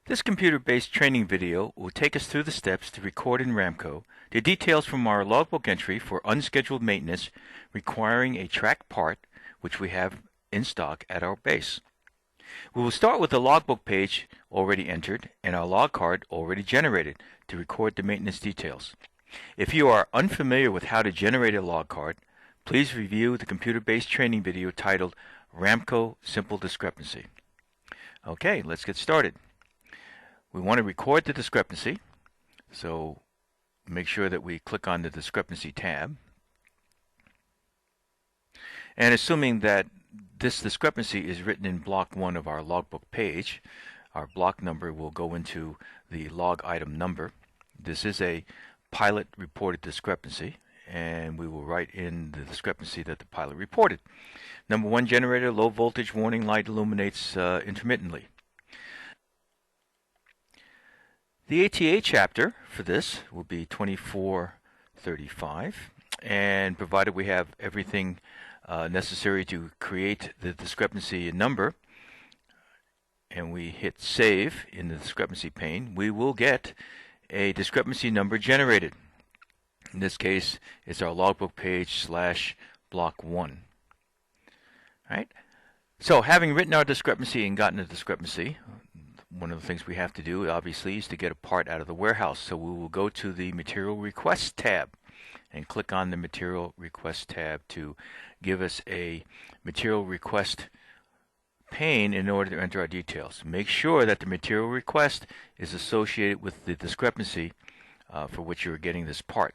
This computer-based training video will take us through the steps to record in Ramco the details from our logbook entry for unscheduled maintenance requiring a tracked part which we have in stock at our base. We will start with the logbook page already entered and our log card already generated to record the maintenance details. If you are unfamiliar with how to generate a log card, please review the computer-based training video titled Ramco Simple Discrepancy. Okay, let's get started. We want to record the discrepancy, so make sure that we click on the Discrepancy tab. And assuming that this discrepancy is written in block 1 of our logbook page, our block number will go into the log item number. This is a pilot reported discrepancy, and we will write in the discrepancy that the pilot reported. Number 1 generator, low voltage warning light illuminates intermittently. The ATA chapter for this will be 2435, and provided we have everything necessary to create the discrepancy number, and we hit save in the discrepancy pane, we will get a discrepancy number generated. In this case, it's our logbook page / block 1. All right. So having written our discrepancy and gotten a discrepancy, one of the things we have to do, obviously, is to get a part out of the warehouse. So we will go to the Material Request tab and click on the Material Request tab to give us a Material Request pane in order to enter our details. Make sure that the Material Request is associated with the discrepancy for which you're getting this part.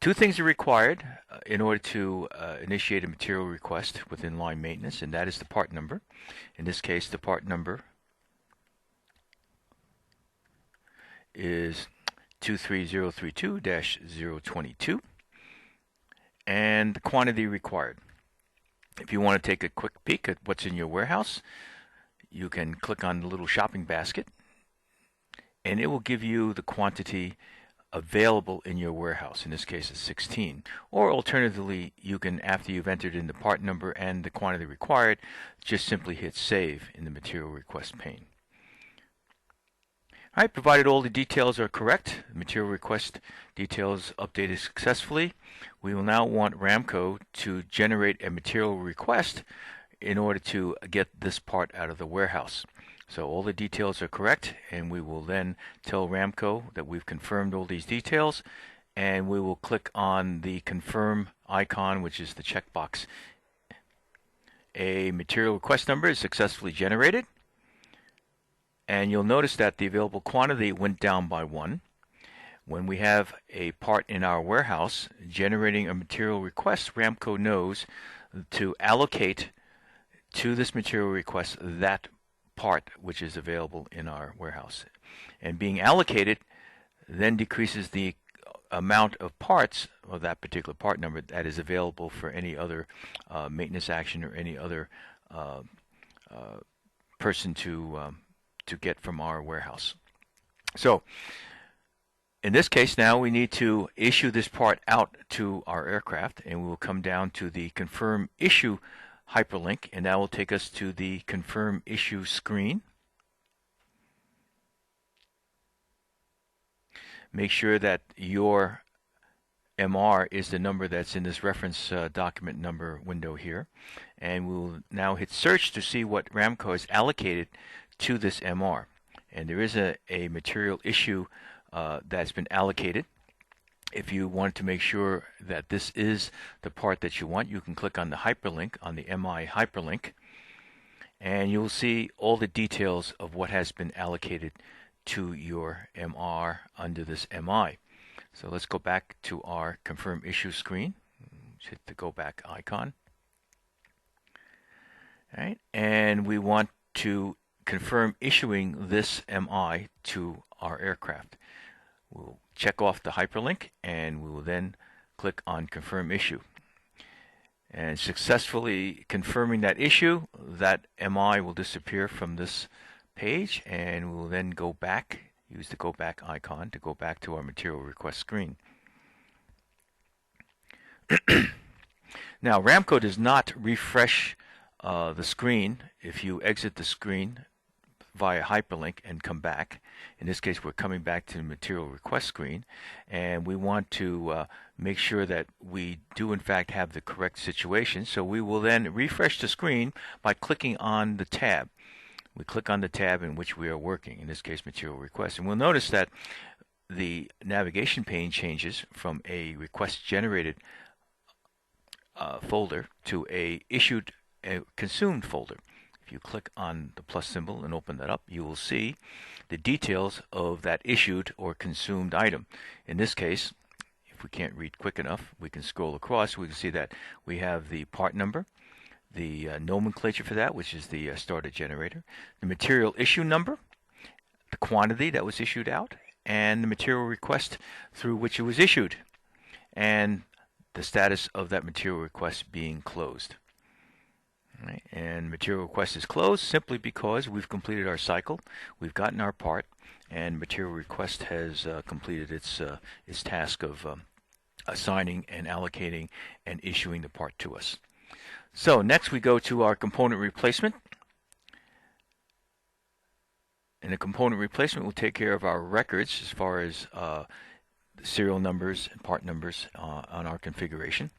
Two things are required in order to initiate a material request within line maintenance, and that is the part number. In this case, the part number is 23032-022, and the quantity required. If you want to take a quick peek at what's in your warehouse, you can click on the little shopping basket, and it will give you the quantity available in your warehouse. In this case, it's 16. Or alternatively, you can, after you've entered in the part number and the quantity required, just simply hit save in the material request pane. All right, provided all the details are correct, the material request details updated successfully, we will now want Ramco to generate a material request in order to get this part out of the warehouse. So all the details are correct, and we will then tell Ramco that we've confirmed all these details, and we will click on the confirm icon, which is the checkbox. A material request number is successfully generated, and you'll notice that the available quantity went down by 1. When we have a part in our warehouse generating a material request, Ramco knows to allocate to this material request that part which is available in our warehouse. And being allocated then decreases the amount of parts of that particular part number that is available for any other maintenance action or any other person to get from our warehouse. So in this case now we need to issue this part out to our aircraft, and we will come down to the confirm issue hyperlink, and that will take us to the confirm issue screen. Make sure that your MR is the number that's in this reference document number window here, and we'll now hit search to see what Ramco has allocated to this MR. And there is a material issue that's been allocated. If you want to make sure that this is the part that you want, you can click on the hyperlink, on the MI hyperlink, and you'll see all the details of what has been allocated to your MR under this MI. So let's go back to our confirm issue screen. Hit the go back icon. All right, and we want to confirm issuing this MI to our aircraft. We'll check off the hyperlink, and we will then click on confirm issue. And successfully confirming that issue, that MI will disappear from this page, and we will then go back, use the go back icon to go back to our material request screen. Now Ramco does not refresh the screen if you exit the screen via hyperlink and come back. In this case, we're coming back to the material request screen, and we want to make sure that we do in fact have the correct situation. So we will then refresh the screen by clicking on the tab. We click on the tab in which we are working, in this case material request, and we'll notice that the navigation pane changes from a request generated folder to a consumed folder. If you click on the plus symbol and open that up, you will see the details of that issued or consumed item. In this case, if we can't read quick enough, we can scroll across. We can see that we have the part number, the nomenclature for that, which is the starter generator, the material issue number, the quantity that was issued out, and the material request through which it was issued, and the status of that material request being closed. Right. And material request is closed simply because we've completed our cycle, we've gotten our part, and material request has completed its task of assigning and allocating and issuing the part to us. So next we go to our component replacement. And the component replacement will take care of our records as far as serial numbers and part numbers on our configuration.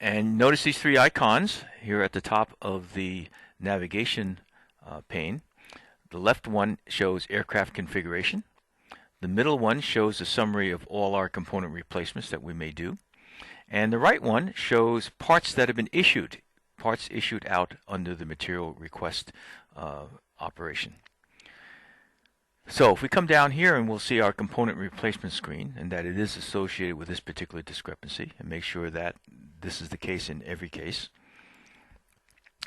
And notice these three icons here at the top of the navigation pane. The left one shows aircraft configuration. The middle one shows a summary of all our component replacements that we may do. And the right one shows parts that have been issued, parts issued out under the material request operation. So if we come down here, and we'll see our component replacement screen, and that it is associated with this particular discrepancy, and make sure that this is the case in every case.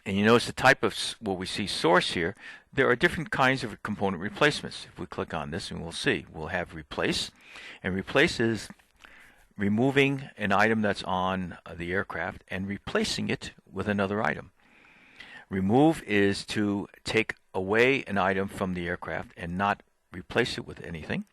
And you notice the type of what we see source here. There are different kinds of component replacements. If we click on this, and we'll see, we'll have replace, and replace is removing an item that's on the aircraft and replacing it with another item. Remove is to take away an item from the aircraft and not replace it with anything.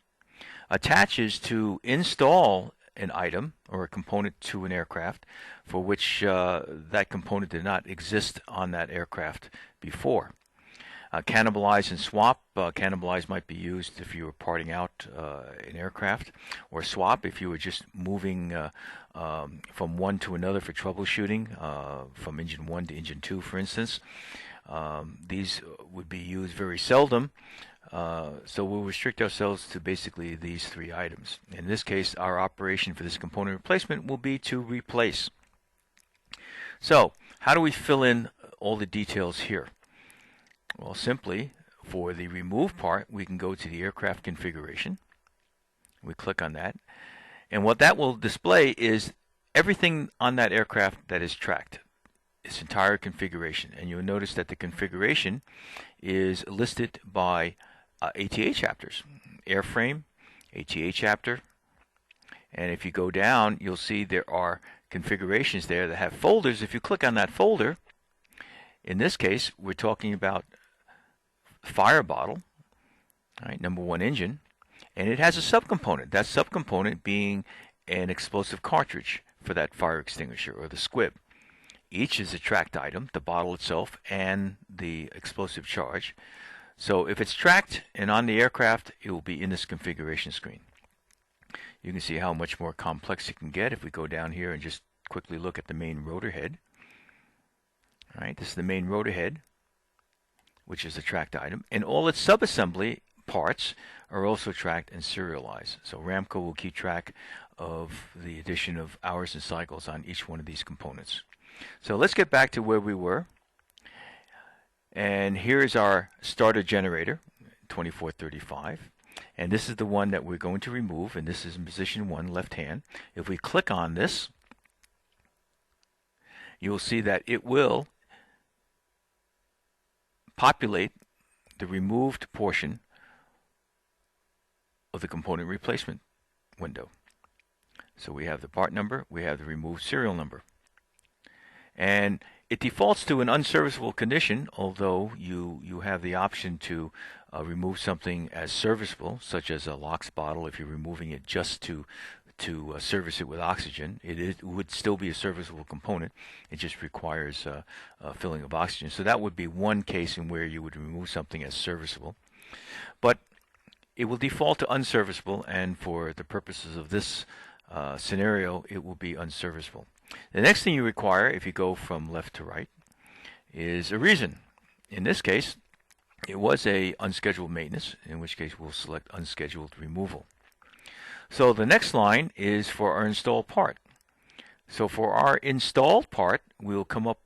Attach is to install an item or a component to an aircraft for which that component did not exist on that aircraft before. Cannibalize and swap. Cannibalize might be used if you were parting out an aircraft, or swap if you were just moving from one to another for troubleshooting, from engine 1 to engine 2, for instance. These would be used very seldom, so we'll restrict ourselves to basically these three items. In this case, our operation for this component replacement will be to replace. So, how do we fill in all the details here? Well, simply, for the remove part, we can go to the aircraft configuration. We click on that, and what that will display is everything on that aircraft that is tracked, its entire configuration. And you'll notice that the configuration is listed by ATA chapters. Airframe, ATA chapter, and if you go down, you'll see there are configurations there that have folders. If you click on that folder, in this case, we're talking about fire bottle, right, number 1 engine, and it has a subcomponent. That subcomponent being an explosive cartridge for that fire extinguisher, or the squib. Each is a tracked item, the bottle itself and the explosive charge. So if it's tracked and on the aircraft, it will be in this configuration screen. You can see how much more complex it can get if we go down here and just quickly look at the main rotor head. All right, this is the main rotor head, which is a tracked item, and all its subassembly parts are also tracked and serialized. So Ramco will keep track of the addition of hours and cycles on each one of these components. So let's get back to where we were. And here's our starter generator, 2435. And this is the one that we're going to remove, and this is in position 1, left hand. If we click on this, you'll see that it will populate the removed portion of the component replacement window. So we have the part number, we have the removed serial number. And it defaults to an unserviceable condition, although you have the option to remove something as serviceable, such as a LOX bottle if you're removing it just to to service it with oxygen. It would still be a serviceable component. It just requires filling of oxygen. So that would be one case in where you would remove something as serviceable. But it will default to unserviceable, and for the purposes of this scenario, it will be unserviceable. The next thing you require, if you go from left to right, is a reason. In this case, it was a unscheduled maintenance, in which case we'll select unscheduled removal. So the next line is for our installed part. So for our installed part, we'll come up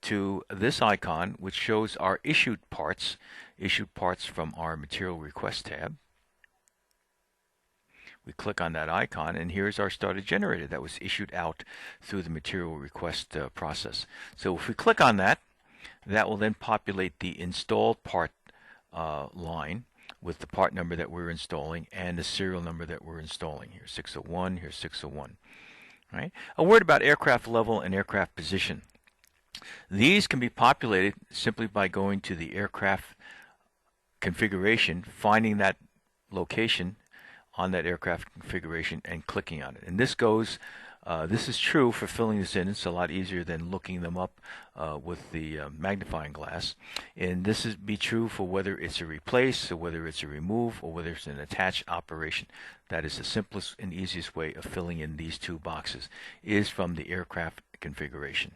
to this icon, which shows our issued parts from our material request tab. We click on that icon, and here's our started generator that was issued out through the material request process. So if we click on that, that will then populate the installed part line with the part number that we're installing and the serial number that we're installing. Here's 601, here's 601. Right? A word about aircraft level and aircraft position. These can be populated simply by going to the aircraft configuration, finding that location on that aircraft configuration and clicking on it. And this is true for filling this in. It's a lot easier than looking them up with the magnifying glass. And this is be true for whether it's a replace, or whether it's a remove, or whether it's an attach operation. That is the simplest and easiest way of filling in these two boxes, is from the aircraft configuration.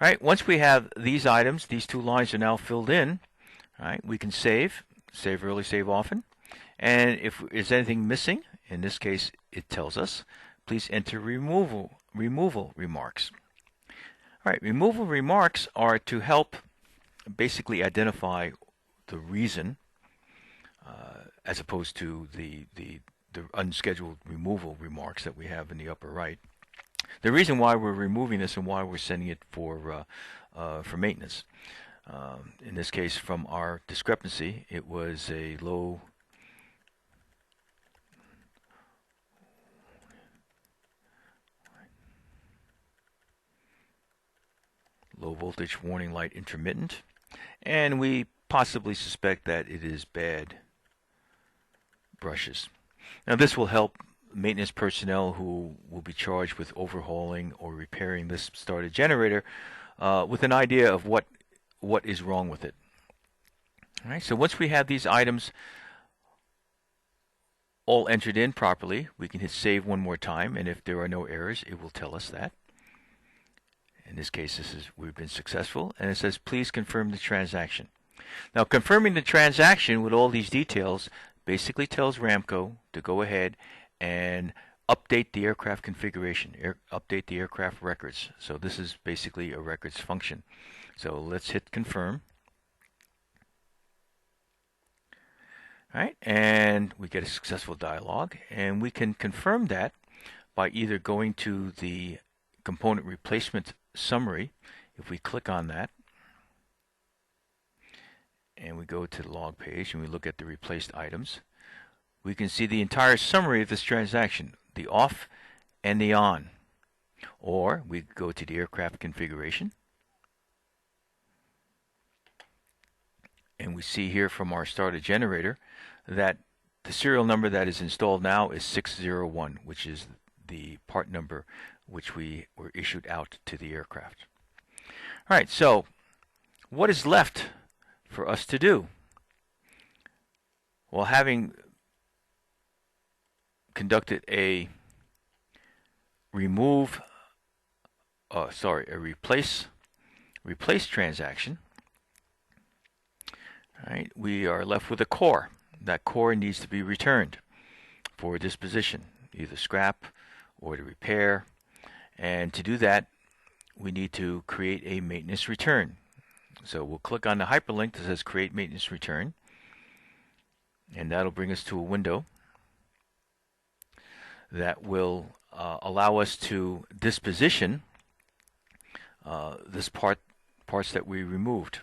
All right, once we have these items, these two lines are now filled in. All right, we can save early, save often. And if there's anything missing, in this case it tells us, please enter removal remarks. All right, removal remarks are to help basically identify the reason, as opposed to the unscheduled removal remarks that we have in the upper right. The reason why we're removing this and why we're sending it for maintenance. In this case, from our discrepancy, it was a low voltage warning light intermittent, and we possibly suspect that it is bad brushes. Now this will help maintenance personnel who will be charged with overhauling or repairing this started generator with an idea of what is wrong with it. All right, so once we have these items all entered in properly, we can hit save one more time, and if there are no errors, it will tell us that. In this case, we've been successful, and it says please confirm the transaction. Now, confirming the transaction with all these details basically tells Ramco to go ahead and update the aircraft configuration, update the aircraft records. So this is basically a records function. So let's hit confirm. All right, and we get a successful dialog, and we can confirm that by either going to the component replacement summary. If we click on that and we go to the log page and we look at the replaced items, we can see the entire summary of this transaction, the off and the on. Or we go to the aircraft configuration, and we see here from our started generator that the serial number that is installed now is 601, which is the part number which we were issued out to the aircraft. All right, so what is left for us to do? Well, having conducted a replace transaction, all right, we are left with a core. That core needs to be returned for disposition, either scrap or to repair. And to do that, we need to create a maintenance return. So we'll click on the hyperlink that says create maintenance return, and that'll bring us to a window that will allow us to disposition this parts that we removed.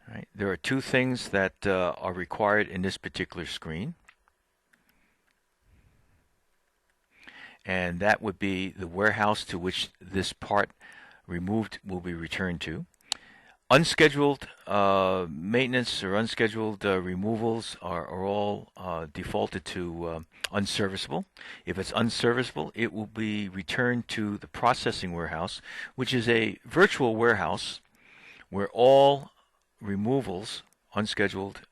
All right. There are two things that are required in this particular screen, and that would be the warehouse to which this part removed will be returned to. Unscheduled maintenance or unscheduled removals are all defaulted to unserviceable. If it's unserviceable, it will be returned to the processing warehouse, which is a virtual warehouse where all removals, unscheduled,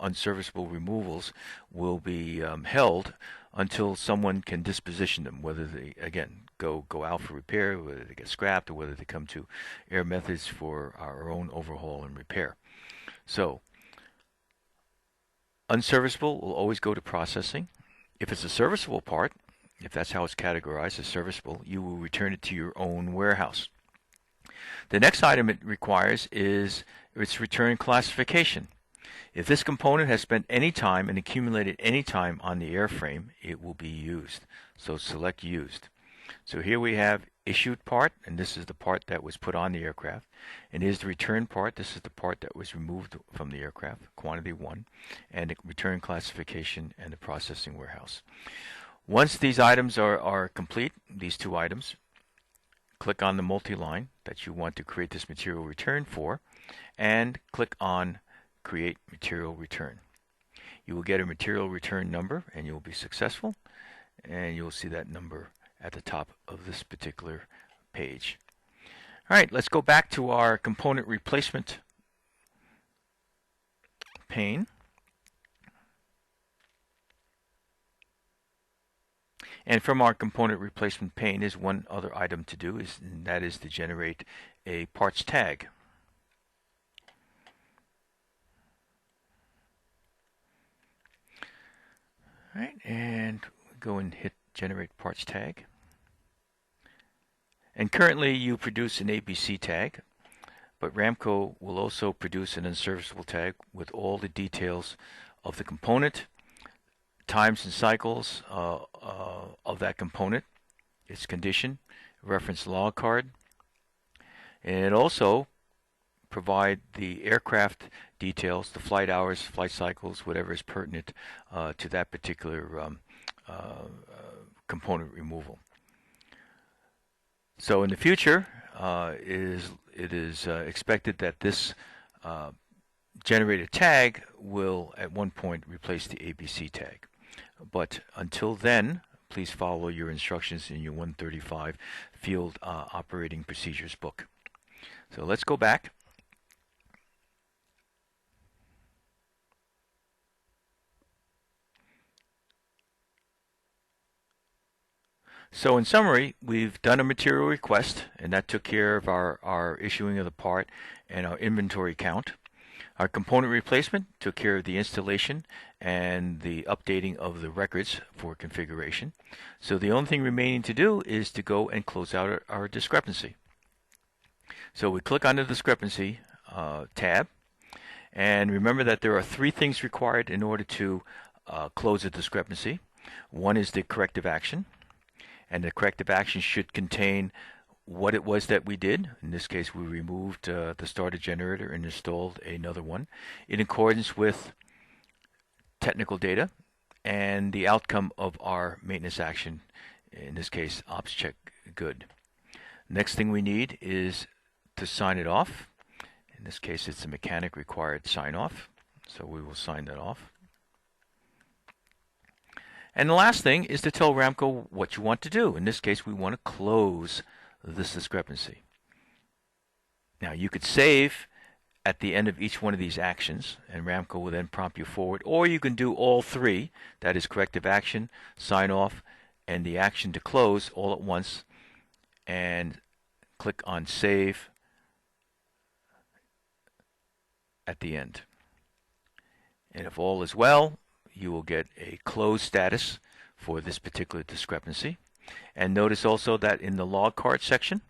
unserviceable removals, will be held until someone can disposition them, whether they, again, go out for repair, whether they get scrapped, or whether they come to Air Methods for our own overhaul and repair. So, unserviceable will always go to processing. If it's a serviceable part, if that's how it's categorized as serviceable, you will return it to your own warehouse. The next item it requires is its return classification. If this component has spent any time and accumulated any time on the airframe, it will be used. So select used. So here we have issued part, and this is the part that was put on the aircraft. And here's the return part. This is the part that was removed from the aircraft, quantity 1, and the return classification and the processing warehouse. Once these items are complete, these two items, click on the multi-line that you want to create this material return for, and click on Create Material Return. You will get a material return number, and you will be successful, and you'll see that number at the top of this particular page. All right, let's go back to our component replacement pane. And from our component replacement pane is one other item to do, and that is to generate a parts tag. All right, and go and hit generate parts tag. And currently you produce an ABC tag, but Ramco will also produce an unserviceable tag with all the details of the component, times and cycles of that component, its condition, reference log card, and it also provide the aircraft details, the flight hours, flight cycles, whatever is pertinent to that particular component removal. So in the future, it is expected that this generated tag will at one point replace the ABC tag. But until then, please follow your instructions in your 135 Field Operating Procedures book. So let's go back. So in summary, we've done a material request, and that took care of our issuing of the part and our inventory count. Our component replacement took care of the installation and the updating of the records for configuration. So the only thing remaining to do is to go and close out our discrepancy. So we click on the discrepancy tab, and remember that there are three things required in order to close a discrepancy. One is the corrective action, and the corrective action should contain what it was that we did. In this case, we removed the starter generator and installed another one in accordance with technical data and the outcome of our maintenance action, in this case, ops check good. Next thing we need is to sign it off. In this case, it's a mechanic required sign off, so we will sign that off. And the last thing is to tell Ramco what you want to do. In this case, we want to close this discrepancy. Now, you could save at the end of each one of these actions, and Ramco will then prompt you forward, or you can do all three, that is corrective action, sign off, and the action to close all at once, and click on save at the end. And if all is well, you will get a closed status for this particular discrepancy. And notice also that in the log card section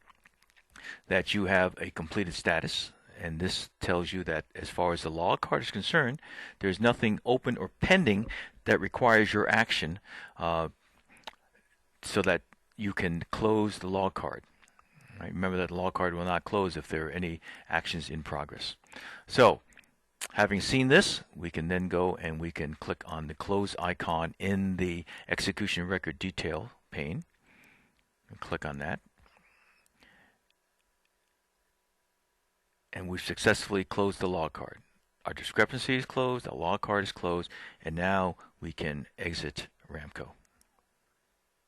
that you have a completed status, and this tells you that as far as the log card is concerned, there's nothing open or pending that requires your action so that you can close the log card. Right? Remember that the log card will not close if there are any actions in progress. So having seen this, we can then go and we can click on the close icon in the execution record detail pane and click on that. and we've successfully closed the log card. Our discrepancy is closed, our log card is closed, and now we can exit Ramco.